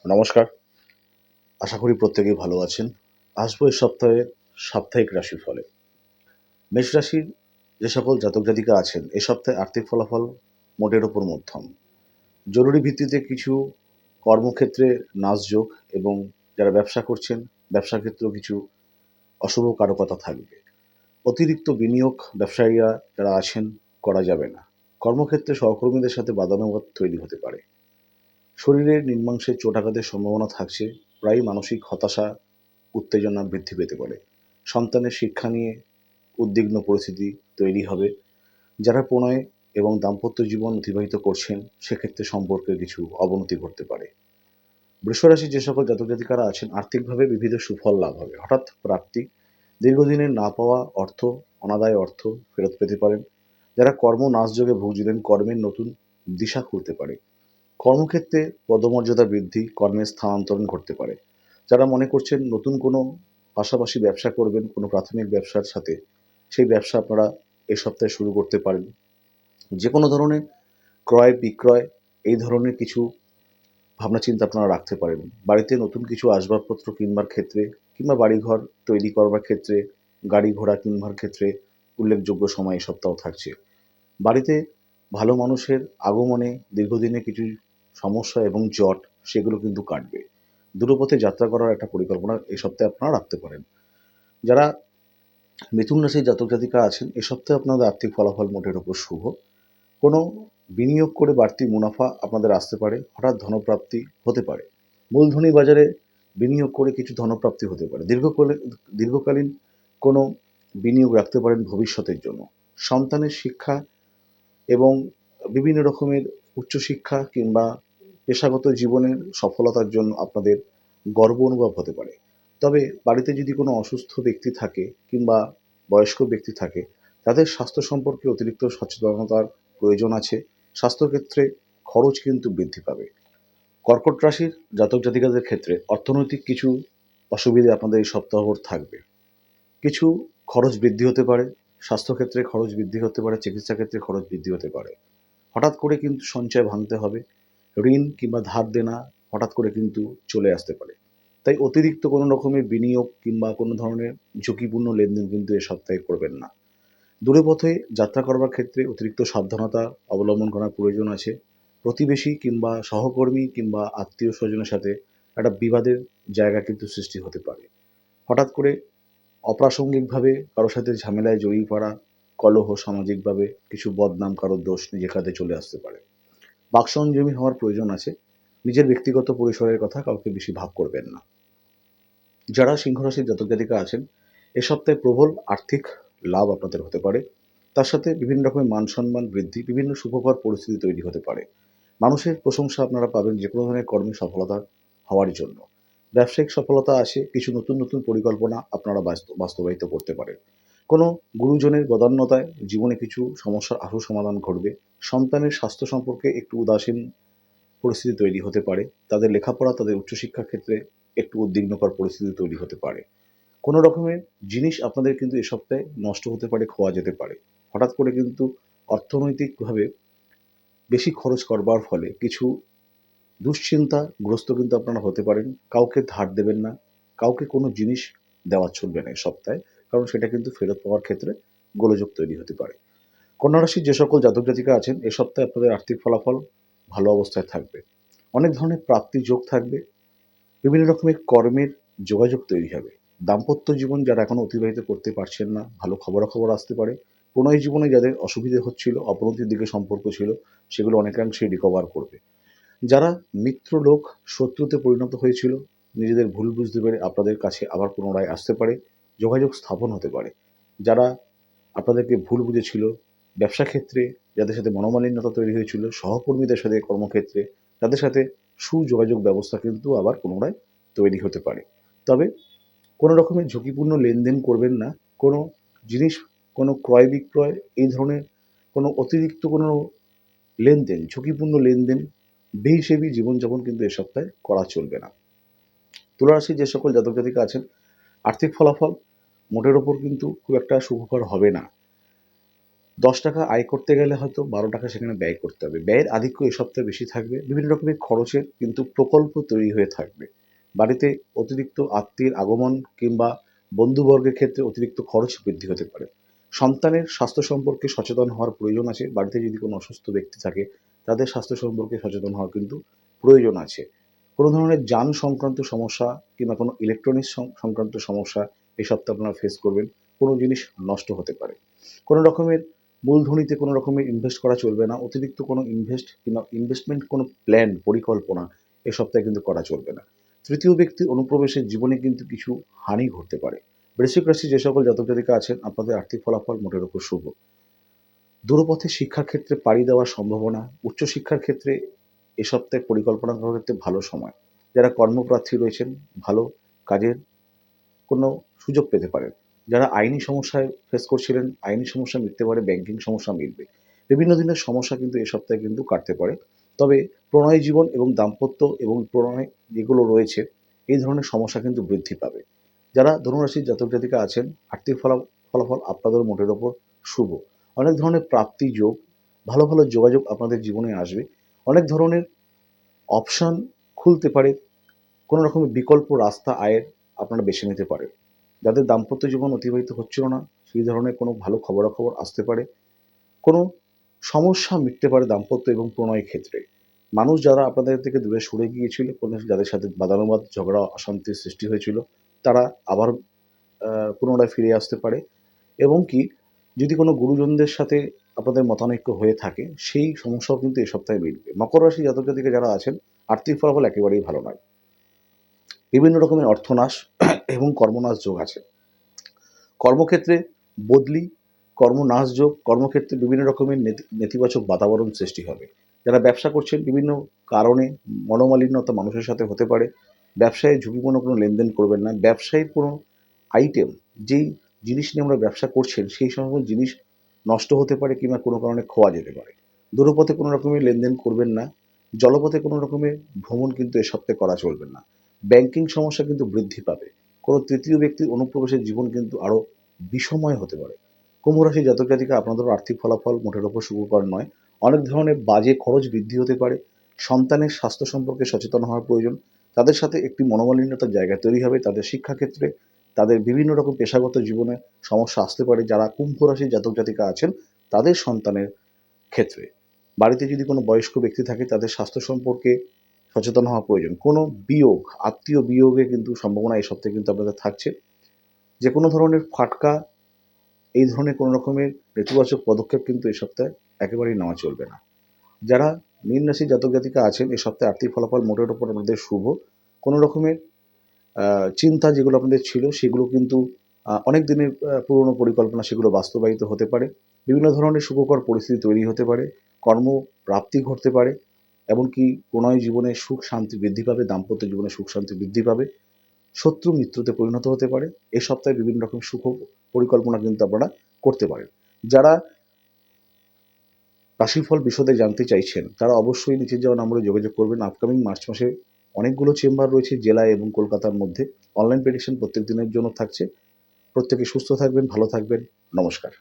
নমস্কার। আশা করি প্রত্যেকেই ভালো আছেন। আসবো এই সপ্তাহের সাপ্তাহিক রাশিফলে। মেষ রাশির যে সকল জাতক জাতিকা আছেন, এ সপ্তাহে আর্থিক ফলাফল মোটের ওপর মধ্যম। জরুরি ভিত্তিতে কিছু কর্মক্ষেত্রে নাসযোগ এবং যারা ব্যবসা করছেন, ব্যবসা ক্ষেত্রেও কিছু অশুভ কারকতা থাকবে। অতিরিক্ত বিনিয়োগ ব্যবসায়ীরা যারা আছেন করা যাবে না। কর্মক্ষেত্রে সহকর্মীদের সাথে বাদানুবাদ তৈরি হতে পারে। শরীরের নিম্নাংশে চোটাঘাতের সম্ভাবনা থাকছে। প্রায়ই মানসিক হতাশা, উত্তেজনা বৃদ্ধি পেতে পারে। সন্তানের শিক্ষা নিয়ে উদ্বিগ্ন পরিস্থিতি তৈরি হবে। যারা প্রণয় এবং দাম্পত্য জীবন অতিবাহিত করছেন, সেক্ষেত্রে সম্পর্কের কিছু অবনতি ঘটতে পারে। বৃষরাশির যে সকল জাতক জাতিকারা আছেন, আর্থিকভাবে বিবিধ সুফল লাভ হবে। হঠাৎ প্রাপ্তি, দীর্ঘদিনের না পাওয়া অর্থ, অনাদায় অর্থ ফেরত পেতে পারেন। যারা কর্ম নাশযোগে ভুগছিলেন, কর্মের নতুন দিশা খুলতে পারে। কর্মক্ষেত্রে পদমর্যাদা বৃদ্ধি, কর্মের স্থানান্তরণ ঘটতে পারে। যারা মনে করছেন নতুন কোনো পাশাপাশি ব্যবসা করবেন কোনো প্রাথমিক ব্যবসার সাথে, সেই ব্যবসা আপনারা এই সপ্তাহে শুরু করতে পারেন। যে কোনো ধরনের ক্রয় বিক্রয় এই ধরনের কিছু ভাবনাচিন্তা আপনারা রাখতে পারেন। বাড়িতে নতুন কিছু আসবাবপত্র কিনবার ক্ষেত্রে কিংবা বাড়িঘর তৈরি করবার ক্ষেত্রে, গাড়ি ঘোড়া কিনবার ক্ষেত্রে উল্লেখযোগ্য সময় এই সপ্তাহ থাকছে। বাড়িতে ভালো মানুষের আগমনে দীর্ঘদিনের কিছু সমস্যা এবং জট সেগুলো কিন্তু কাটবে। দূরপথে যাত্রা করার একটা পরিকল্পনা এই সপ্তাহে আপনারা রাখতে পারেন। যারা মিথুন রাশির জাতক জাতিকা আছেন, এ সপ্তাহে আপনাদের আর্থিক ফলাফল মোটের ওপর শুভ। কোনো বিনিয়োগ করে বাড়তি মুনাফা আপনাদের আসতে পারে। হঠাৎ ধনপ্রাপ্তি হতে পারে। মূলধনী বাজারে বিনিয়োগ করে কিছু ধনপ্রাপ্তি হতে পারে। দীর্ঘকালীন কোনো বিনিয়োগ রাখতে পারেন ভবিষ্যতের জন্য। সন্তানের শিক্ষা এবং বিভিন্ন রকমের উচ্চশিক্ষা কিংবা পেশাগত জীবনের সফলতার জন্য আপনাদের গর্ব অনুভব হতে পারে। তবে বাড়িতে যদি কোনো অসুস্থ ব্যক্তি থাকে কিংবা বয়স্ক ব্যক্তি থাকে, তাদের স্বাস্থ্য সম্পর্কে অতিরিক্ত সচেতনতার প্রয়োজন আছে। স্বাস্থ্যক্ষেত্রে খরচ কিন্তু বৃদ্ধি পাবে। কর্কট রাশির জাতক জাতিকাদের ক্ষেত্রে অর্থনৈতিক কিছু অসুবিধে আপনাদের এই সপ্তাহভর থাকবে। কিছু খরচ বৃদ্ধি হতে পারে। স্বাস্থ্যক্ষেত্রে খরচ বৃদ্ধি হতে পারে, চিকিৎসা ক্ষেত্রে খরচ বৃদ্ধি হতে পারে। হঠাৎ করে কিন্তু সঞ্চয় ভাঙতে হবে। ঋণ কিংবা ধার দেনা হঠাৎ করে কিন্তু চলে আসতে পারে। তাই অতিরিক্ত কোনো রকমের বিনিয়োগ কিংবা কোনো ধরনের ঝুঁকিপূর্ণ লেনদেন কিন্তু এ সপ্তাহে করবেন না। দূরে পথে যাত্রা করবার ক্ষেত্রে অতিরিক্ত সাবধানতা অবলম্বন করার প্রয়োজন আছে। প্রতিবেশী কিংবা সহকর্মী কিংবা আত্মীয় স্বজনের সাথে একটা বিবাদের জায়গা কিন্তু সৃষ্টি হতে পারে। হঠাৎ করে অপ্রাসঙ্গিকভাবে কারো সাথে ঝামেলায় জড়িয়ে পড়া, কলহ, সামাজিকভাবে কিছু বদনাম, কারোর দোষ নিজের কাঁধে চলে আসতে পারে। বাকসংযমী হওয়ার প্রয়োজন আছে। নিজের ব্যক্তিগত পরিসরের কথা কাউকে বেশি ভাগ করবেন না। যারা সিংহ রাশির জাতক জাতিকা আছেন, এ সপ্তাহে প্রবল আর্থিক লাভ আপনাদের হতে পারে। তার সাথে বিভিন্ন রকমের মান সম্মান বৃদ্ধি, বিভিন্ন সুখকর পরিস্থিতি তৈরি হতে পারে। মানুষের প্রশংসা আপনারা পাবেন যে কোনো ধরনের কর্মে সফলতা হওয়ার জন্য। ব্যবসায়িক সফলতা আসে, কিছু নতুন নতুন পরিকল্পনা আপনারা বাস্তবায়িত করতে পারেন। কোনো গুরুজনের বদান্যতায় জীবনে কিছু সমস্যার আশু সমাধান ঘটবে। সন্তানের স্বাস্থ্য সম্পর্কে একটু উদাসীন পরিস্থিতি তৈরি হতে পারে। তাদের লেখাপড়া, তাদের উচ্চশিক্ষার ক্ষেত্রে একটু উদ্বিগ্নকর পরিস্থিতি তৈরি হতে পারে। কোনো রকমের জিনিস আপনাদের কিন্তু এ সপ্তাহে নষ্ট হতে পারে, খোয়া যেতে পারে। হঠাৎ করে কিন্তু অর্থনৈতিকভাবে বেশি খরচ করবার ফলে কিছু দুশ্চিন্তাগ্রস্ত কিন্তু আপনারা হতে পারেন। কাউকে ধার দেবেন না। কাউকে কোনো জিনিস দেওয়া চলবে না এ সপ্তাহে। কারণ সেটা কিন্তু ফেরত পাওয়ার ক্ষেত্রে গোলযোগ তৈরি হতে পারে। কন্যা রাশির যে সকল জাতক জাতিকা আছেন, এ সপ্তাহে আপনাদের আর্থিক ফলাফল ভালো অবস্থায় থাকবে। অনেক ধরনের প্রাপ্তির যোগ থাকবে। বিভিন্ন রকমের কর্মের যোগাযোগ তৈরি হবে। দাম্পত্য জীবন যারা এখনো অতিবাহিত করতে পারছেন না, ভালো খবরাখবর আসতে পারে। প্রণয় জীবনে যাদের অসুবিধে হচ্ছিল, অবনতির দিকে সম্পর্ক ছিল, সেগুলো অনেকাংশেই রিকভার করবে। যারা মিত্র লোক শত্রুতে পরিণত হয়েছিল, নিজেদের ভুল বুঝতে পেরে আপনাদের কাছে আবার পুনরায় আসতে পারে। যোগাযোগ স্থাপন হতে পারে। যারা আপনাদেরকে ভুল বুঝেছিল, ব্যবসা ক্ষেত্রে যাদের সাথে মনোমালিন্যতা তৈরি হয়েছিল, সহকর্মীদের সাথে কর্মক্ষেত্রে, তাদের সাথে সুযোগাযোগ ব্যবস্থা কিন্তু আবার পুনরায় তৈরি হতে পারে। তবে কোনো রকমের ঝুঁকিপূর্ণ লেনদেন করবেন না। কোনো জিনিস, কোনো ক্রয় বিক্রয় এই ধরনের কোনো অতিরিক্ত কোনো লেনদেন, ঝুঁকিপূর্ণ লেনদেন, বেহিসেবি জীবনযাপন কিন্তু এ সপ্তাহে করা চলবে না। তুলা রাশির যে সকল জাতক জাতিকা আছেন, আর্থিক ফলাফল মোটের ওপর কিন্তু খুব একটা সুখকর হবে না। ৳১০ আয় করতে গেলে হয়তো ৳১২ সেখানে ব্যয় করতে হবে। ব্যয়ের আধিক্য এ সপ্তাহে বেশি থাকবে। বিভিন্ন রকমের খরচের কিন্তু প্রকল্প তৈরি হয়ে থাকবে। বাড়িতে অতিরিক্ত আত্মীয়ের আগমন কিংবা বন্ধুবর্গের ক্ষেত্রে অতিরিক্ত খরচ বৃদ্ধি হতে পারে। সন্তানের স্বাস্থ্য সম্পর্কে সচেতন হওয়ার প্রয়োজন আছে। বাড়িতে যদি কোনো অসুস্থ ব্যক্তি থাকে, তাদের স্বাস্থ্য সম্পর্কে সচেতন হওয়ার কিন্তু প্রয়োজন আছে। কোনো ধরনের যান সংক্রান্ত সমস্যা কিংবা কোনো ইলেকট্রনিক্স সংক্রান্ত সমস্যা এই সপ্তাহে আপনারা ফেস করবেন। কোনো জিনিস নষ্ট হতে পারে। কোনো রকমের মূলধনিতে কোনো রকমের ইনভেস্ট করা চলবে না। অতিরিক্ত কোনো কিংবা ইনভেস্টমেন্ট কোনো প্ল্যান, পরিকল্পনা এ সপ্তাহে কিন্তু করা চলবে না। তৃতীয় ব্যক্তির অনুপ্রবেশের জীবনে কিন্তু কিছু হানি ঘটতে পারে। বৃশ্চিক রাশি যে সকল জাতক জাতিকা আছেন, আপনাদের আর্থিক ফলাফল মোটের উপর শুভ। দূরপথে শিক্ষার ক্ষেত্রে পাড়ি দেওয়ার সম্ভাবনা, উচ্চশিক্ষার ক্ষেত্রে এ সপ্তাহে পরিকল্পনা করার ক্ষেত্রে ভালো সময়। যারা কর্মপ্রার্থী রয়েছেন, ভালো কাজের কোনো সুযোগ পেতে পারেন। যারা আইনি সমস্যায় ফেস করছিলেন, আইনি সমস্যা মিটতে পারে, ব্যাংকিং সমস্যা মিটবে। বিভিন্ন দিনের সমস্যা কিন্তু এ সপ্তাহে কিন্তু কাটতে পারে। তবে প্রণয় জীবন এবং দাম্পত্য এবং প্রণয় যেগুলো রয়েছে, এই ধরনের সমস্যা কিন্তু বৃদ্ধি পাবে। যারা ধনুরাশির জাতক জাতিকা আছেন, আর্থিক ফলাফল আপনাদের মোটের ওপর শুভ। অনেক ধরনের প্রাপ্তি যোগ, ভালো, ভালো যোগাযোগ আপনাদের জীবনে আসবে। অনেক ধরনের অপশন খুলতে পারে। কোনো রকমের বিকল্প রাস্তা আয়ের আপনারা বেছে নিতে পারেন। যাদের দাম্পত্য জীবন অতিবাহিত হচ্ছিল না, সেই ধরনের কোনো ভালো খবরাখবর আসতে পারে। কোনো সমস্যা মিটতে পারে দাম্পত্য এবং প্রণয় ক্ষেত্রে। মানুষ যারা আপনাদের থেকে দূরে সরে গিয়েছিল, কোনো যাদের সাথে বাদানুবাদ, ঝগড়া, অশান্তির সৃষ্টি হয়েছিল, তারা আবার পুনরায় ফিরে আসতে পারে। এবং কি যদি কোনো গুরুজনদের সাথে আপনাদের মতানৈক্য হয়ে থাকে, সেই সমস্যাও কিন্তু এ সপ্তাহে মিটবে। মকর রাশি জাতক জাতিকা যারা আছেন, আর্থিক ফলাফল একেবারেই ভালো নয়। বিভিন্ন রকমের অর্থনাশ এবং কর্মনাশ যোগ আছে। কর্মক্ষেত্রে বদলি, কর্মনাশ যোগ, কর্মক্ষেত্রে বিভিন্ন রকমের নেতিবাচক বাতাবরণ সৃষ্টি হবে। যারা ব্যবসা করছেন, বিভিন্ন কারণে মনোমালিন্যতা মানুষের সাথে হতে পারে। ব্যবসায় ঝুঁকিপূর্ণ কোনো লেনদেন করবেন না। ব্যবসায়িক কোনো আইটেম, যেই জিনিস নিয়ে আমরা ব্যবসা করছেন, সেই সমস্ত জিনিস নষ্ট হতে পারে কিংবা কোনো কারণে খোয়া যেতে পারে। দূরপথে কোনো রকমের লেনদেন করবেন না। জলপথে কোনো রকমের ভ্রমণ কিন্তু এ সপ্তাহে করা চলবে না। ব্যাংকিং সমস্যা কিন্তু বৃদ্ধি পাবে। কোনো তৃতীয় ব্যক্তির অনুপ্রবেশের জীবন কিন্তু আরও বিষময় হতে পারে। কুম্ভ রাশির জাতক জাতিকা আপনাদেরও আর্থিক ফলাফল মোটের ওপর শুভকর নয়। অনেক ধরনের বাজে খরচ বৃদ্ধি হতে পারে। সন্তানের স্বাস্থ্য সম্পর্কে সচেতন হওয়ার প্রয়োজন। তাদের সাথে একটি মনোমালিন্যতার জায়গা তৈরি হবে। তাদের শিক্ষাক্ষেত্রে, তাদের বিভিন্ন রকম পেশাগত জীবনে সমস্যা আসতে পারে। যারা কুম্ভ রাশির জাতক জাতিকা আছেন, তাদের সন্তানের ক্ষেত্রে বাড়িতে যদি কোনো বয়স্ক ব্যক্তি থাকে, তাদের স্বাস্থ্য সম্পর্কে সচেতন হওয়া প্রয়োজন। কোনো বিয়োগ, আত্মীয় বিয়োগে কিন্তু সম্ভাবনা এই সপ্তাহে কিন্তু আপনাদের থাকছে। যে কোনো ধরনের ফাটকা, এই ধরনের কোনো রকমের নেতিবাচক পদক্ষেপ কিন্তু এই সপ্তাহে একেবারেই নেওয়া চলবে না। যারা মীন রাশির জাতক জাতিকা আছেন, এ সপ্তাহে আর্থিক ফলাফল মোটের ওপর আপনাদের শুভ। কোনো রকমের চিন্তা যেগুলো আপনাদের ছিল, সেগুলো কিন্তু অনেক দিনের পুরনো পরিকল্পনা, সেগুলো বাস্তবায়িত হতে পারে। বিভিন্ন ধরনের সুখকর পরিস্থিতি তৈরি হতে পারে। কর্মপ্রাপ্তি ঘটতে পারে। এমনকি প্রণয় জীবনে সুখ শান্তি বৃদ্ধি পাবে, দাম্পত্য জীবনে সুখ শান্তি বৃদ্ধি পাবে। শত্রু মিত্রতে পরিণত হতে পারে। এই সপ্তাহে বিভিন্ন রকম শুভ পরিকল্পনা কিন্তু আপনারা করতে পারেন। যারা রাশিফল বিশদে জানতে চাইছেন, তারা অবশ্যই নিচে যাওয়া নম্বরে যোগাযোগ করবেন। আপকামিং মার্চ মাসে অনেকগুলো চেম্বার রয়েছে জেলায় এবং কলকাতার মধ্যে। অনলাইন প্রেডিকশন প্রত্যেক দিনের জন্য থাকছে। প্রত্যেকে সুস্থ থাকবেন, ভালো থাকবেন। নমস্কার।